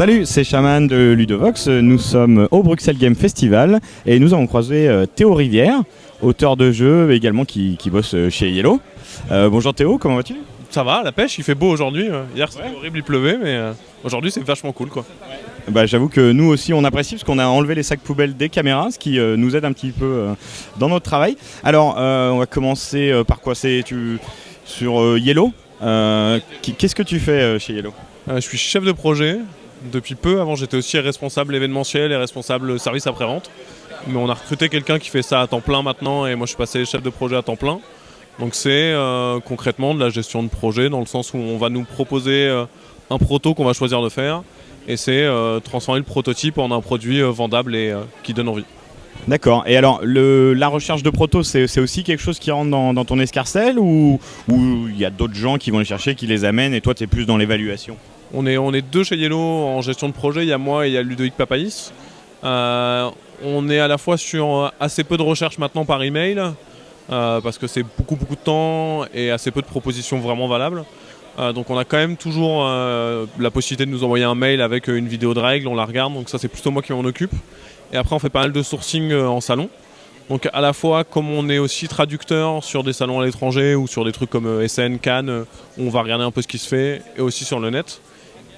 Salut, c'est Shaman de Ludovox. Nous sommes au Bruxelles Game Festival et nous avons croisé Théo Rivière, auteur de jeux également qui bosse chez Yellow. Bonjour Théo, comment vas-tu? Ça va, la pêche, il fait beau aujourd'hui. Hier c'était horrible, il pleuvait, mais aujourd'hui c'est vachement cool quoi. Bah, j'avoue que nous aussi on apprécie parce qu'on a enlevé les sacs poubelles des caméras, ce qui nous aide un petit peu dans notre travail. Alors on va commencer par quoi? Sur Yellow. Qu'est-ce que tu fais chez Yellow? Je suis chef de projet depuis peu. Avant j'étais aussi responsable événementiel et responsable service après-vente. Mais on a recruté quelqu'un qui fait ça à temps plein maintenant et moi je suis passé chef de projet à temps plein. Donc c'est concrètement de la gestion de projet dans le sens où on va nous proposer un proto qu'on va choisir de faire et c'est transformer le prototype en un produit vendable et qui donne envie. D'accord. Et alors la recherche de proto, c'est aussi quelque chose qui rentre dans ton escarcelle ou il y a d'autres gens qui vont les chercher, qui les amènent et toi tu es plus dans l'évaluation? On est deux chez Yellow en gestion de projet, il y a moi et il y a Ludovic Papaïs. On est à la fois sur assez peu de recherche maintenant par email, parce que c'est beaucoup de temps et assez peu de propositions vraiment valables. Donc on a quand même toujours la possibilité de nous envoyer un mail avec une vidéo de règles, on la regarde, donc ça c'est plutôt moi qui m'en occupe. Et après on fait pas mal de sourcing en salon. Donc à la fois comme on est aussi traducteur sur des salons à l'étranger ou sur des trucs comme SN, Cannes, on va regarder un peu ce qui se fait, et aussi sur le net.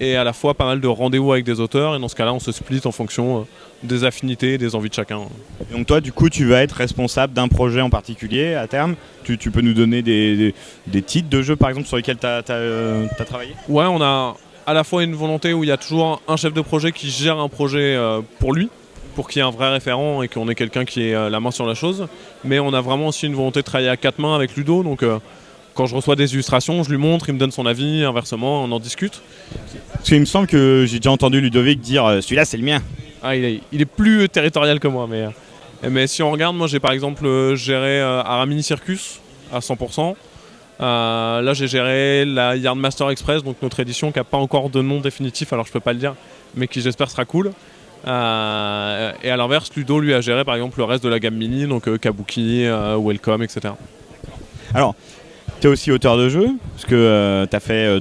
Et à la fois pas mal de rendez-vous avec des auteurs, et dans ce cas-là on se split en fonction des affinités et des envies de chacun. Et donc toi du coup tu vas être responsable d'un projet en particulier à terme. Tu peux nous donner des titres de jeux par exemple sur lesquels tu as travaillé? Ouais, on a à la fois une volonté où il y a toujours un chef de projet qui gère un projet pour lui, pour qu'il y ait un vrai référent et qu'on ait quelqu'un qui ait la main sur la chose. Mais on a vraiment aussi une volonté de travailler à quatre mains avec Ludo, donc quand je reçois des illustrations, je lui montre, il me donne son avis, inversement, on en discute. Parce qu'il me semble que j'ai déjà entendu Ludovic dire celui-là c'est le mien. Ah, il est plus territorial que moi, mais si on regarde, moi j'ai par exemple géré Aramini Circus à 100%. Là j'ai géré la Yardmaster Express, donc notre édition qui n'a pas encore de nom définitif, alors je peux pas le dire, mais qui j'espère sera cool. Et à l'inverse, Ludo lui a géré par exemple le reste de la gamme mini, donc Kabuki, Welcome, etc. Alors, tu es aussi auteur de jeux, parce que tu as fait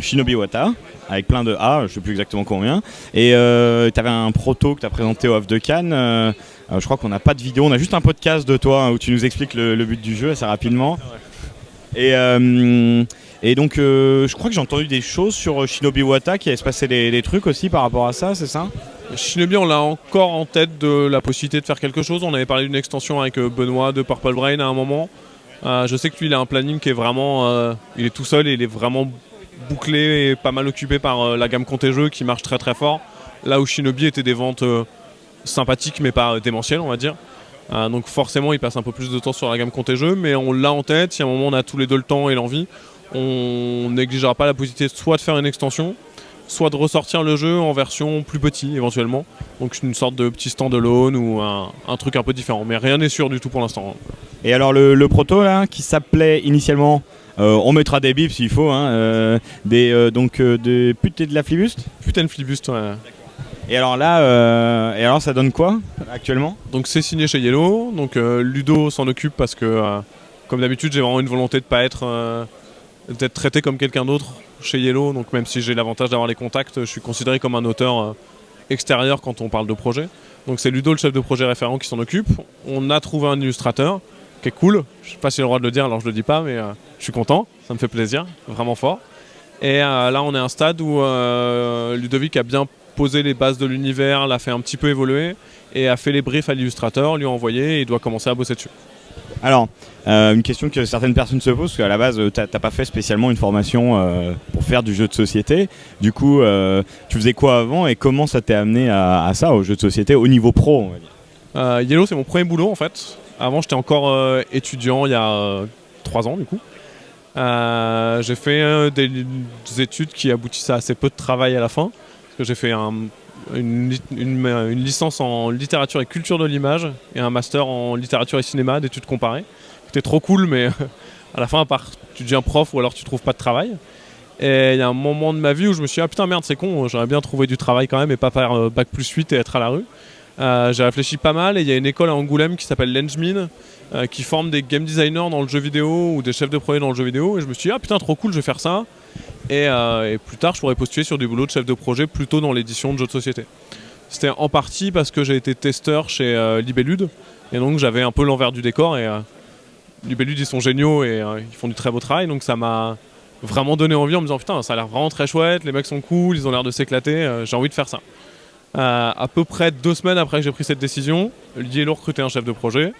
Shinobi Wata, avec plein de A, je sais plus exactement combien, et tu avais un proto que tu as présenté au Off de Cannes. Je crois qu'on n'a pas de vidéo, on a juste un podcast de toi où tu nous expliques le but du jeu assez rapidement. Et donc je crois que j'ai entendu des choses sur Shinobi Wata, qui allait se passer des trucs aussi par rapport à ça, c'est ça? Shinobi, on l'a encore en tête de la possibilité de faire quelque chose. On avait parlé d'une extension avec Benoît de Purple Brain à un moment. Je sais que lui il a un planning qui est vraiment il est tout seul et il est vraiment bouclé et pas mal occupé par la gamme Comté Jeux qui marche très très fort, là où Shinobi était des ventes sympathiques mais pas démentielles on va dire. Donc forcément il passe un peu plus de temps sur la gamme Comté Jeux, mais on l'a en tête. Si à un moment on a tous les deux le temps et l'envie, on négligera pas la possibilité soit de faire une extension, soit de ressortir le jeu en version plus petit éventuellement, donc une sorte de petit stand-alone ou un truc un peu différent, mais rien n'est sûr du tout pour l'instant. Et alors le proto là, qui s'appelait initialement, on mettra des bips s'il faut, hein, des putes et de la flibuste. Putain de flibuste, ouais. Et alors là, ça donne quoi actuellement? Donc c'est signé chez Yellow, donc Ludo s'en occupe parce que comme d'habitude j'ai vraiment une volonté de pas être d'être traité comme quelqu'un d'autre chez Yellow, donc même si j'ai l'avantage d'avoir les contacts, je suis considéré comme un auteur extérieur quand on parle de projet. Donc c'est Ludo le chef de projet référent qui s'en occupe. On a trouvé un illustrateur qui est cool, je sais pas si j'ai le droit de le dire alors je le dis pas, mais je suis content, ça me fait plaisir, vraiment fort. Et là on est à un stade où Ludovic a bien posé les bases de l'univers, l'a fait un petit peu évoluer et a fait les briefs à l'illustrateur, lui a envoyé et il doit commencer à bosser dessus. Alors, une question que certaines personnes se posent, parce qu'à la base, t'as pas fait spécialement une formation pour faire du jeu de société. Du coup, tu faisais quoi avant et comment ça t'est amené à ça, au jeu de société, au niveau pro, on va dire? Yellow, c'est mon premier boulot en fait. Avant, j'étais encore étudiant il y a 3 ans du coup. J'ai fait des études qui aboutissaient à assez peu de travail à la fin. Parce que j'ai fait une licence en littérature et culture de l'image et un master en littérature et cinéma d'études comparées. C'était trop cool, mais à la fin, à part tu deviens prof ou alors tu trouves pas de travail. Et il y a un moment de ma vie où je me suis dit ah putain merde c'est con, j'aurais bien trouvé du travail quand même et pas faire bac+8 et être à la rue. J'ai réfléchi pas mal et il y a une école à Angoulême qui s'appelle Lengemin qui forme des game designers dans le jeu vidéo ou des chefs de projet dans le jeu vidéo, et je me suis dit ah putain trop cool, je vais faire ça. Et plus tard, je pourrais postuler sur du boulot de chef de projet plutôt dans l'édition de jeux de société. C'était en partie parce que j'ai été testeur chez Libellude, et donc j'avais un peu l'envers du décor. Et Libellude, ils sont géniaux et ils font du très beau travail, donc ça m'a vraiment donné envie en me disant putain, ça a l'air vraiment très chouette, les mecs sont cool, ils ont l'air de s'éclater, j'ai envie de faire ça. À peu près 2 semaines après que j'ai pris cette décision, Yellow recrutait un chef de projet.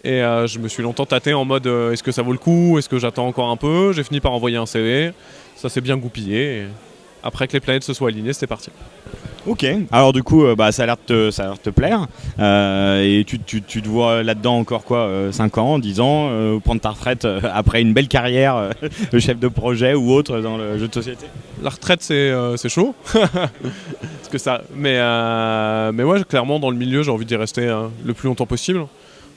Et je me suis longtemps tâté en mode est-ce que ça vaut le coup, est-ce que j'attends encore un peu. J'ai fini par envoyer un CV, ça s'est bien goupillé. Et après que les planètes se soient alignées, c'était parti. Ok, alors du coup, ça a l'air de te plaire. Et tu te vois là-dedans encore quoi, 5 ans, 10 ans, prendre ta retraite après une belle carrière de chef de projet ou autre dans le jeu de société? La retraite, c'est chaud. Parce que ça, mais ouais, clairement, dans le milieu, j'ai envie d'y rester le plus longtemps possible.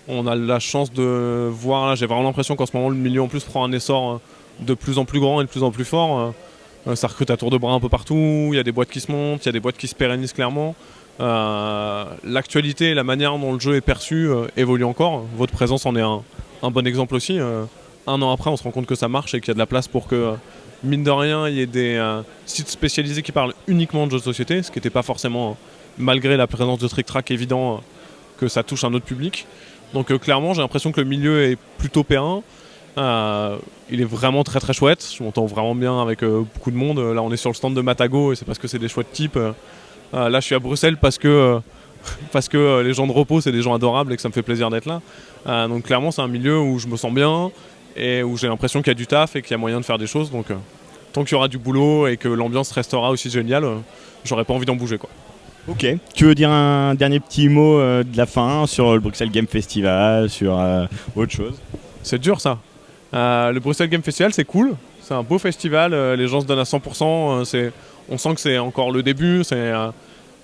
On a la chance de voir, là, j'ai vraiment l'impression qu'en ce moment, le milieu en plus prend un essor de plus en plus grand et de plus en plus fort. Ça recrute à tour de bras un peu partout, il y a des boîtes qui se montent, il y a des boîtes qui se pérennisent clairement. L'actualité et la manière dont le jeu est perçu évolue encore. Votre présence en est un bon exemple aussi. 1 an après, on se rend compte que ça marche et qu'il y a de la place pour que, mine de rien, il y ait des sites spécialisés qui parlent uniquement de jeux de société, ce qui n'était pas forcément, malgré la présence de Trick Track évident, que ça touche un autre public. Donc clairement, j'ai l'impression que le milieu est plutôt périn. Il est vraiment très très chouette. Je m'entends vraiment bien avec beaucoup de monde. Là, on est sur le stand de Matago et c'est parce que c'est des chouettes types. Là, je suis à Bruxelles parce que les gens de repos, c'est des gens adorables et que ça me fait plaisir d'être là. Donc clairement, c'est un milieu où je me sens bien et où j'ai l'impression qu'il y a du taf et qu'il y a moyen de faire des choses. Donc tant qu'il y aura du boulot et que l'ambiance restera aussi géniale, j'aurais pas envie d'en bouger, quoi. Ok. Tu veux dire un dernier petit mot de la fin sur le Bruxelles Game Festival, sur autre chose? C'est dur ça. Le Bruxelles Game Festival, c'est cool. C'est un beau festival. Les gens se donnent à 100%. On sent que c'est encore le début. C'est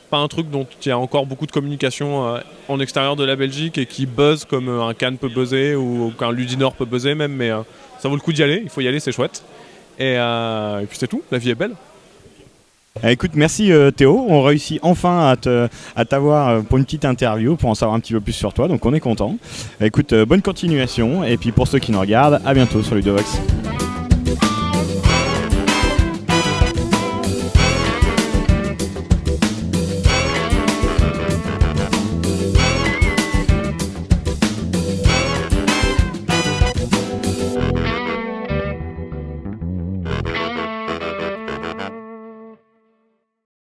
pas un truc dont il y a encore beaucoup de communication en extérieur de la Belgique et qui buzz comme un Cannes peut buzzer ou qu'un Ludinor peut buzzer même. Mais ça vaut le coup d'y aller. Il faut y aller, c'est chouette. Et puis c'est tout. La vie est belle. Écoute, merci Théo, on réussit enfin à t'avoir pour une petite interview, pour en savoir un petit peu plus sur toi, donc on est content. Écoute, bonne continuation, et puis pour ceux qui nous regardent, à bientôt sur Ludovox.